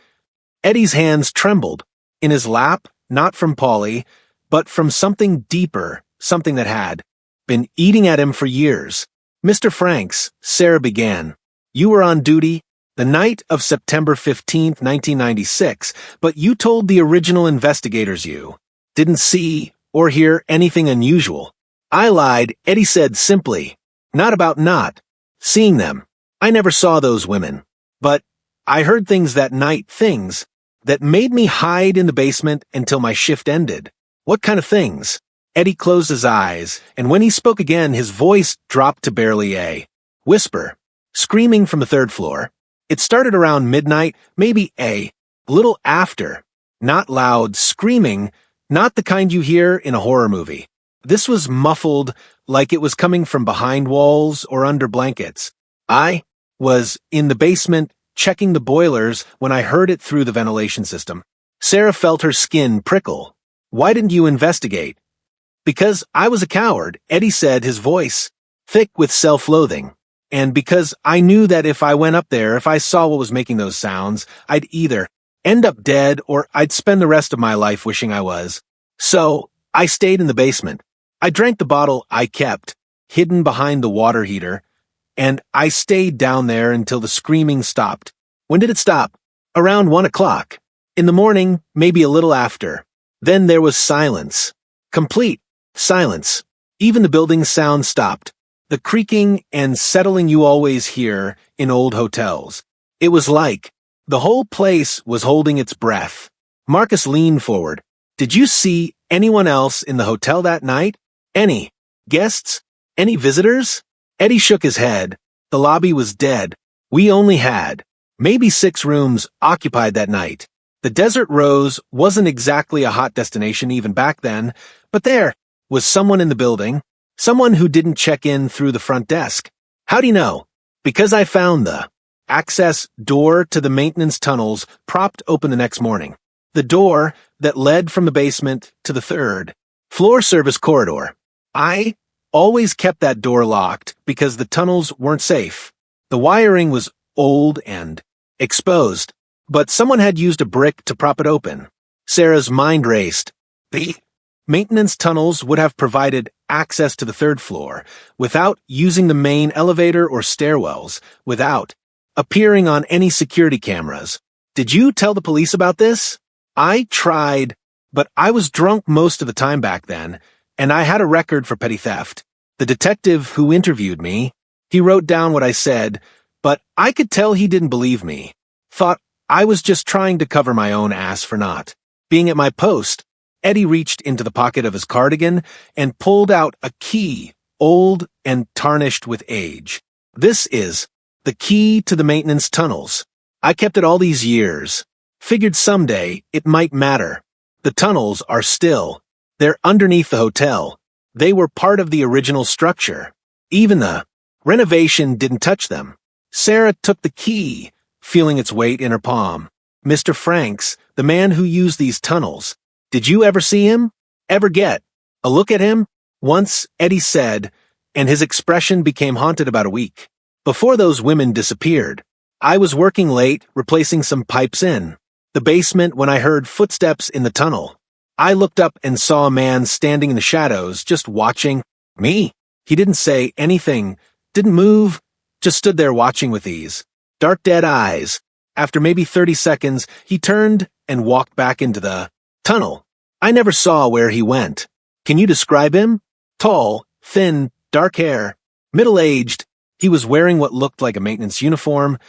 Eddie's hands trembled. In his lap, not from Polly, but from something deeper, something that had been eating at him for years. Mr. Franks, Sarah began. You were on duty the night of September 15th, 1996, but you told the original investigators you didn't see or hear anything unusual. I lied, Eddie said simply. Not about not seeing them. I never saw those women. But I heard things that night, things that made me hide in the basement until my shift ended. What kind of things? Eddie closed his eyes, and when he spoke again, his voice dropped to barely a whisper. Screaming from the third floor. It started around midnight, maybe a little after. Not loud screaming, not the kind you hear in a horror movie. This was muffled, like it was coming from behind walls or under blankets. I was in the basement checking the boilers when I heard it through the ventilation system. Sarah felt her skin prickle. Why didn't you investigate? Because I was a coward, Eddie said, his voice thick with self-loathing. And because I knew that if I went up there, if I saw what was making those sounds, I'd either end up dead or I'd spend the rest of my life wishing I was. So I stayed in the basement. I drank the bottle I kept, hidden behind the water heater, and I stayed down there until the screaming stopped. When did it stop? Around 1 o'clock. In the morning, maybe a little after. Then there was silence. Complete silence. Even the building's sound stopped. The creaking and settling you always hear in old hotels. It was like the whole place was holding its breath. Marcus leaned forward. Did you see anyone else in the hotel that night? Any guests? Any visitors? Eddie shook his head. The lobby was dead. We only had maybe 6 rooms occupied that night. The Desert Rose wasn't exactly a hot destination even back then, but there was someone in the building, someone who didn't check in through the front desk. How do you know? Because I found the access door to the maintenance tunnels propped open the next morning. The door that led from the basement to the 3rd floor service corridor. I always kept that door locked because the tunnels weren't safe. The wiring was old and exposed, but someone had used a brick to prop it open. Sarah's mind raced. The maintenance tunnels would have provided access to the 3rd floor without using the main elevator or stairwells, without appearing on any security cameras. Did you tell the police about this? I tried, but I was drunk most of the time back then, and I had a record for petty theft. The detective who interviewed me, he wrote down what I said, but I could tell he didn't believe me. Thought I was just trying to cover my own ass for not being at my post. Eddie reached into the pocket of his cardigan and pulled out a key, old and tarnished with age. This is the key to the maintenance tunnels. I kept it all these years. Figured someday it might matter. The tunnels are still. They're underneath the hotel. They were part of the original structure. Even the renovation didn't touch them. Sarah took the key, feeling its weight in her palm. Mr. Franks, the man who used these tunnels. Did you ever see him? Ever get a look at him? Once, Eddie said, and his expression became haunted about a week. Before those women disappeared, I was working late, replacing some pipes in the basement when I heard footsteps in the tunnel. I looked up and saw a man standing in the shadows, just watching me. He didn't say anything, didn't move, just stood there watching with these dark, dead eyes. After maybe 30 seconds, he turned and walked back into the tunnel. I never saw where he went. Can you describe him? Tall, thin, dark hair, middle-aged. He was wearing what looked like a maintenance uniform,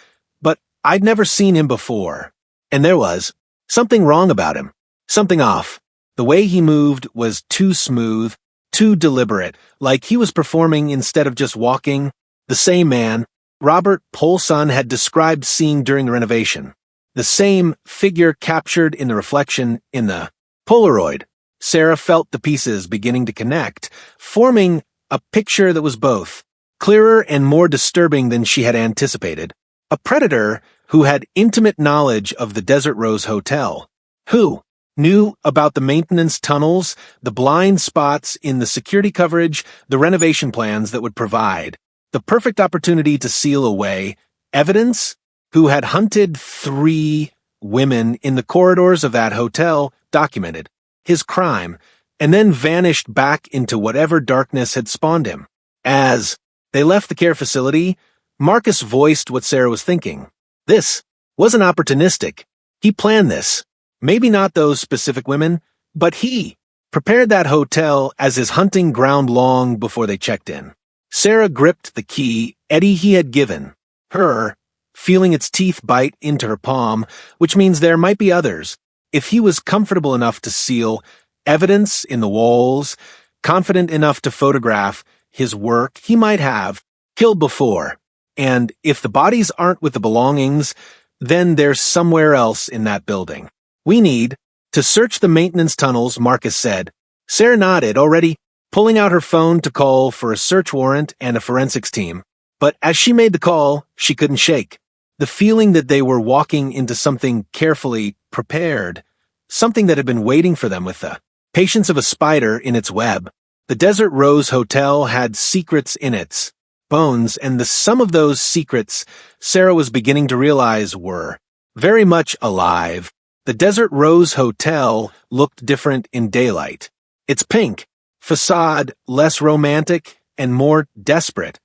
but I'd never seen him before. And there was something wrong about him. Something off. The way he moved was too smooth, too deliberate, like he was performing instead of just walking. The same man Robert Polson had described seeing during the renovation. The same figure captured in the reflection in the Polaroid. Sarah felt the pieces beginning to connect, forming a picture that was both clearer and more disturbing than she had anticipated. A predator who had intimate knowledge of the Desert Rose Hotel. Who knew about the maintenance tunnels, the blind spots in the security coverage, the renovation plans that would provide the perfect opportunity to seal away evidence, who had hunted 3 women in the corridors of that hotel, documented his crime, and then vanished back into whatever darkness had spawned him. As they left the care facility, Marcus voiced what Sarah was thinking. This wasn't opportunistic. He planned this. Maybe not those specific women, but he prepared that hotel as his hunting ground long before they checked in. Sarah gripped the key Eddie he had given her, feeling its teeth bite into her palm, which means there might be others. If he was comfortable enough to seal evidence in the walls, confident enough to photograph his work, he might have killed before. And if the bodies aren't with the belongings, then they're somewhere else in that building. We need to search the maintenance tunnels, Marcus said. Sarah nodded, already pulling out her phone to call for a search warrant and a forensics team. But as she made the call, she couldn't shake the feeling that they were walking into something carefully prepared, something that had been waiting for them with the patience of a spider in its web. The Desert Rose Hotel had secrets in its bones, and the sum of those secrets, Sarah was beginning to realize, were very much alive. The Desert Rose Hotel looked different in daylight. Its pink facade less romantic and more desperate,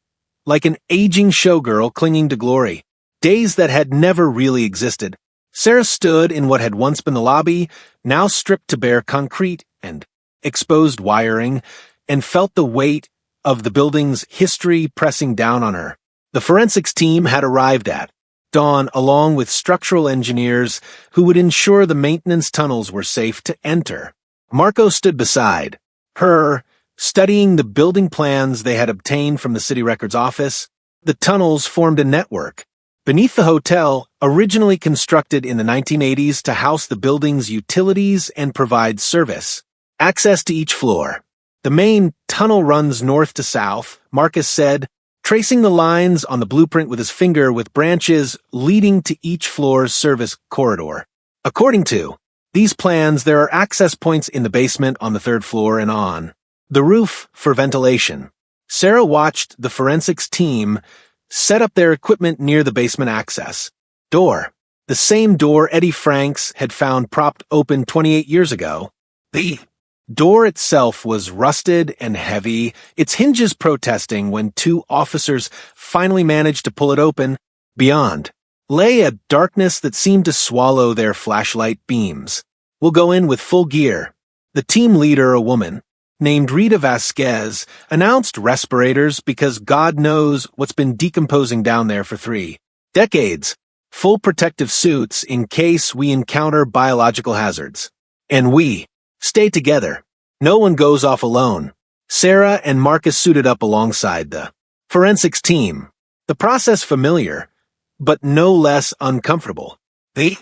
like an aging showgirl clinging to glory. Days that had never really existed. Sarah stood in what had once been the lobby, now stripped to bare concrete and exposed wiring, and felt the weight of the building's history pressing down on her. The forensics team had arrived at dawn, along with structural engineers who would ensure the maintenance tunnels were safe to enter. Marco stood beside her, studying the building plans they had obtained from the city records office. The tunnels formed a network beneath the hotel, originally constructed in the 1980s to house the building's utilities and provide service. Access to each floor. The main tunnel runs north to south, Marcus said, tracing the lines on the blueprint with his finger, with branches leading to each floor's service corridor. According to these plans, there are access points in the basement, on the third floor, and on the roof for ventilation. Sarah watched the forensics team set up their equipment near the basement access door, the same door Eddie Franks had found propped open 28 years ago. The door itself was rusted and heavy, its hinges protesting when two officers finally managed to pull it open. Beyond lay a darkness that seemed to swallow their flashlight beams. We'll go in with full gear. The team leader, a woman named Rita Vasquez, announced respirators because God knows what's been decomposing down there for 3 decades. Full protective suits in case we encounter biological hazards. And we stay together. No one goes off alone. Sarah and Marcus suited up alongside the forensics team. The process familiar, but no less uncomfortable. The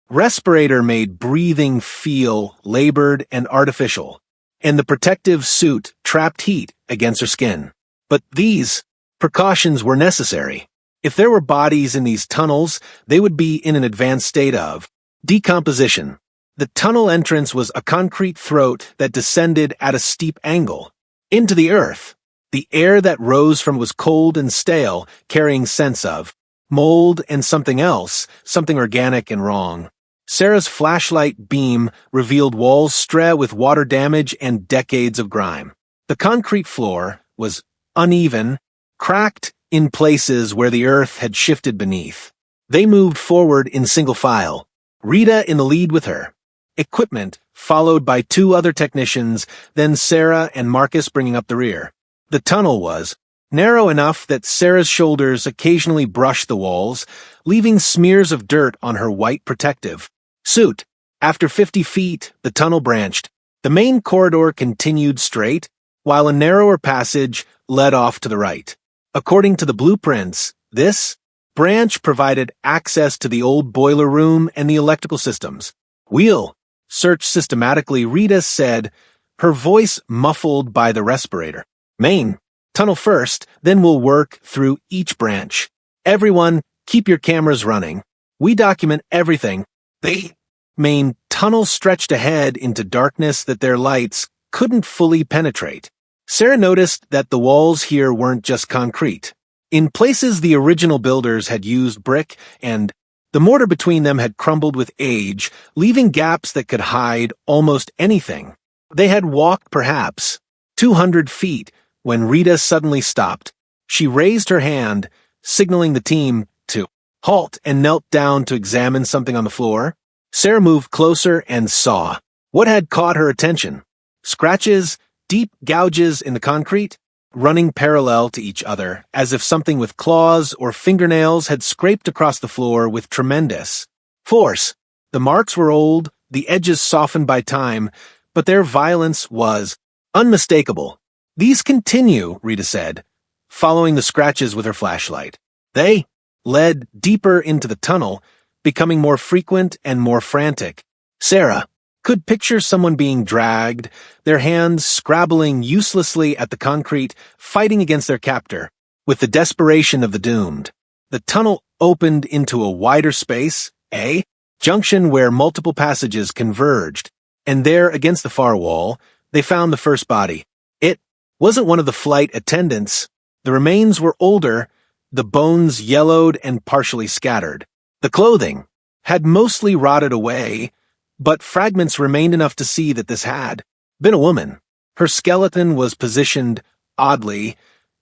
respirator made breathing feel labored and artificial, and the protective suit trapped heat against her skin. But these precautions were necessary. If there were bodies in these tunnels, they would be in an advanced state of decomposition. The tunnel entrance was a concrete throat that descended at a steep angle into the earth. The air that rose from was cold and stale, carrying scents of mold and something else, something organic and wrong. Sarah's flashlight beam revealed walls strewn with water damage and decades of grime. The concrete floor was uneven, cracked in places where the earth had shifted beneath. They moved forward in single file, Rita in the lead with her equipment, followed by 2 other technicians, then Sarah and Marcus bringing up the rear. The tunnel was narrow enough that Sarah's shoulders occasionally brushed the walls, leaving smears of dirt on her white protective suit. After 50 feet, the tunnel branched. The main corridor continued straight, while a narrower passage led off to the right. According to the blueprints, this branch provided access to the old boiler room and the electrical systems. We'll search systematically, Rita said, her voice muffled by the respirator. Main tunnel first, then we'll work through each branch. Everyone, keep your cameras running. We document everything. The main tunnel stretched ahead into darkness that their lights couldn't fully penetrate. Sarah noticed that the walls here weren't just concrete. In places, the original builders had used brick, and the mortar between them had crumbled with age, leaving gaps that could hide almost anything. They had walked perhaps 200 feet when Rita suddenly stopped. She raised her hand, signaling the team to halt, and knelt down to examine something on the floor. Sarah moved closer and saw what had caught her attention. Scratches, deep gouges in the concrete, running parallel to each other, as if something with claws or fingernails had scraped across the floor with tremendous force. The marks were old, the edges softened by time, but their violence was unmistakable. "These continue," Rita said, following the scratches with her flashlight. They led deeper into the tunnel, becoming more frequent and more frantic. Sarah could picture someone being dragged, their hands scrabbling uselessly at the concrete, fighting against their captor, with the desperation of the doomed. The tunnel opened into a wider space, a junction where multiple passages converged, and there, against the far wall, they found the first body. It wasn't one of the flight attendants. The remains were older, the bones yellowed and partially scattered. The clothing had mostly rotted away, but fragments remained enough to see that this had been a woman. Her skeleton was positioned oddly,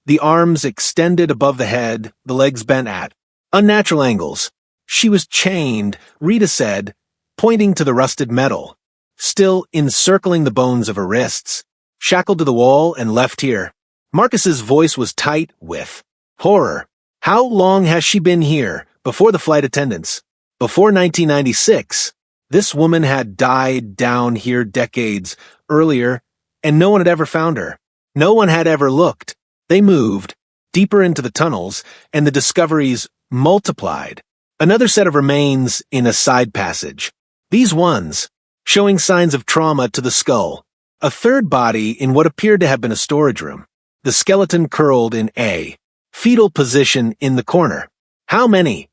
the arms extended above the head, the legs bent at unnatural angles. She was chained, Rita said, pointing to the rusted metal, still encircling the bones of her wrists, shackled to the wall and left here. Marcus's voice was tight with horror. "How long has she been here? Before the flight attendants? Before 1996? This woman had died down here decades earlier, and no one had ever found her. No one had ever looked." They moved deeper into the tunnels, and the discoveries multiplied. Another set of remains in a side passage. These ones showing signs of trauma to the skull. A third body in what appeared to have been a storage room. The skeleton curled in a fetal position in the corner. "How many?"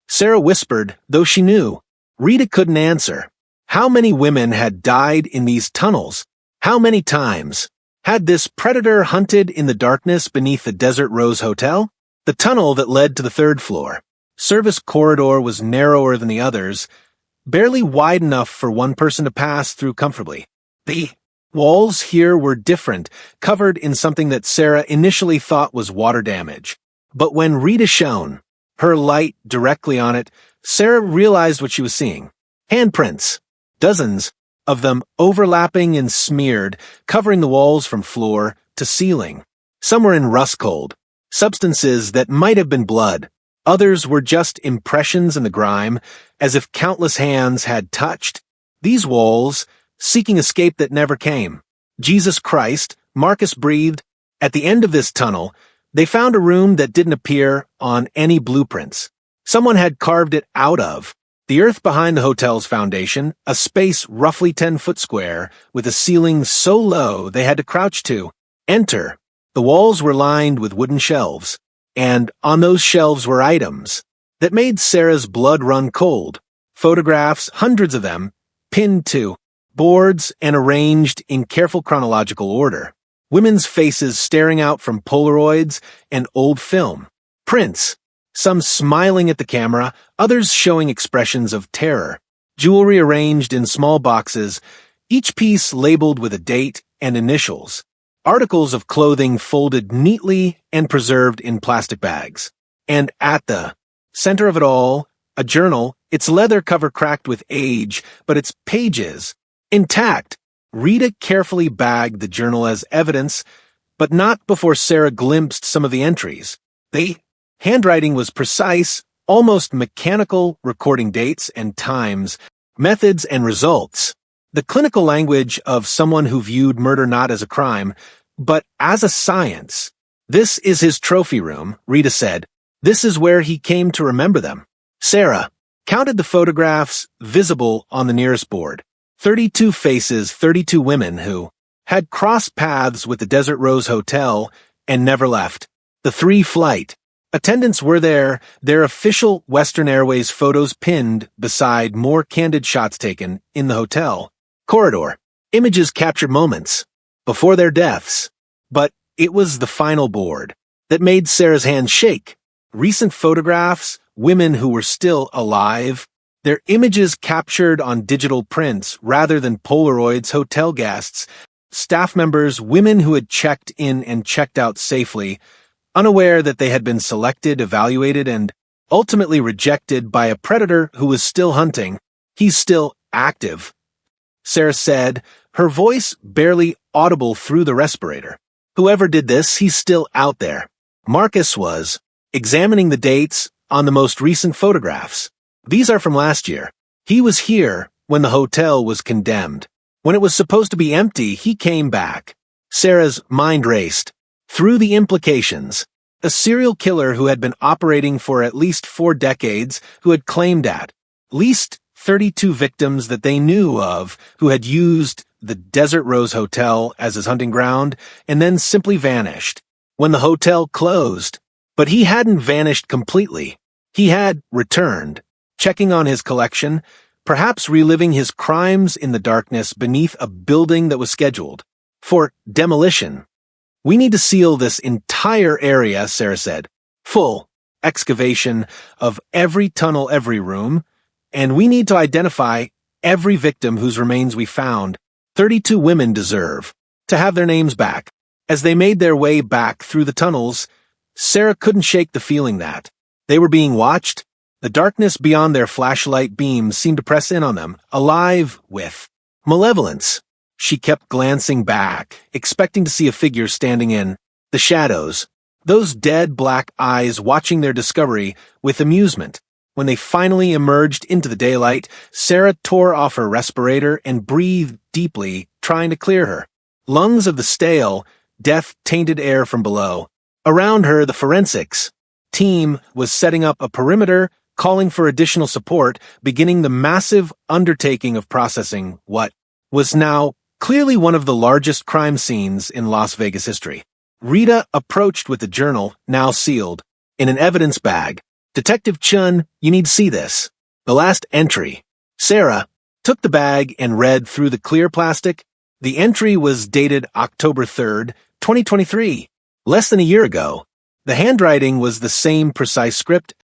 Sarah whispered, though she knew. Rita couldn't answer. How many women had died in these tunnels? How many times? Had this predator hunted in the darkness beneath the Desert Rose Hotel? The tunnel that led to the third floor. Service corridor was narrower than the others, barely wide enough for one person to pass through comfortably. The walls here were different, covered in something that Sarah initially thought was water damage. But when Rita shone her light directly on it, Sarah realized what she was seeing. Handprints, dozens of them overlapping and smeared, covering the walls from floor to ceiling. Some were in rust cold, substances that might have been blood. Others were just impressions in the grime, as if countless hands had touched these walls, seeking escape that never came. Jesus Christ, Marcus breathed. At the end of this tunnel, they found a room that didn't appear on any blueprints. Someone had carved it out of the earth behind the hotel's foundation, a space roughly 10 foot square, with a ceiling so low they had to crouch to enter. The walls were lined with wooden shelves, and on those shelves were items that made Sarah's blood run cold. Photographs, hundreds of them, pinned to boards and arranged in careful chronological order. Women's faces staring out from Polaroids and old film. Prints, some smiling at the camera, others showing expressions of terror. Jewelry arranged in small boxes, each piece labeled with a date and initials. Articles of clothing folded neatly and preserved in plastic bags. And at the center of it all, a journal, its leather cover cracked with age, but its pages intact. Rita carefully bagged the journal as evidence, but not before Sarah glimpsed some of the entries. The handwriting was precise, almost mechanical, recording dates and times, methods and results. The clinical language of someone who viewed murder not as a crime, but as a science. "This is his trophy room," Rita said. "This is where he came to remember them." Sarah counted the photographs visible on the nearest board. 32 faces, 32 women who had crossed paths with the Desert Rose Hotel and never left. The 3 flight attendants were there, their official Western Airways photos pinned beside more candid shots taken in the hotel corridor. Images captured moments before their deaths. But it was the final board that made Sarah's hand shake. Recent photographs, women who were still alive, their images captured on digital prints rather than Polaroids, hotel guests, staff members, women who had checked in and checked out safely, unaware that they had been selected, evaluated, and ultimately rejected by a predator who was still hunting. "He's still active," Sarah said, her voice barely audible through the respirator. "Whoever did this, he's still out there." Marcus was examining the dates on the most recent photographs. "These are from last year. He was here when the hotel was condemned. When it was supposed to be empty, he came back." Sarah's mind raced through the implications. A serial killer who had been operating for at least 4 decades, who had claimed at least 32 victims that they knew of, who had used the Desert Rose Hotel as his hunting ground, and then simply vanished when the hotel closed. But he hadn't vanished completely. He had returned, checking on his collection, perhaps reliving his crimes in the darkness beneath a building that was scheduled for demolition. "We need to seal this entire area," Sarah said. "Full excavation of every tunnel, every room, and we need to identify every victim whose remains we found. 32 women deserve to have their names back." As they made their way back through the tunnels, Sarah couldn't shake the feeling that they were being watched. The darkness beyond their flashlight beams seemed to press in on them, alive with malevolence. She kept glancing back, expecting to see a figure standing in the shadows, those dead black eyes watching their discovery with amusement. When they finally emerged into the daylight, Sarah tore off her respirator and breathed deeply, trying to clear her lungs of the stale, death-tainted air from below. Around her, the forensics team was setting up a perimeter, calling for additional support, beginning the massive undertaking of processing what was now clearly one of the largest crime scenes in Las Vegas history. Rita approached with the journal, now sealed, in an evidence bag. "Detective Chun, you need to see this." The last entry. Sarah took the bag and read through the clear plastic. The entry was dated October 3rd, 2023, less than a year ago. The handwriting was the same precise script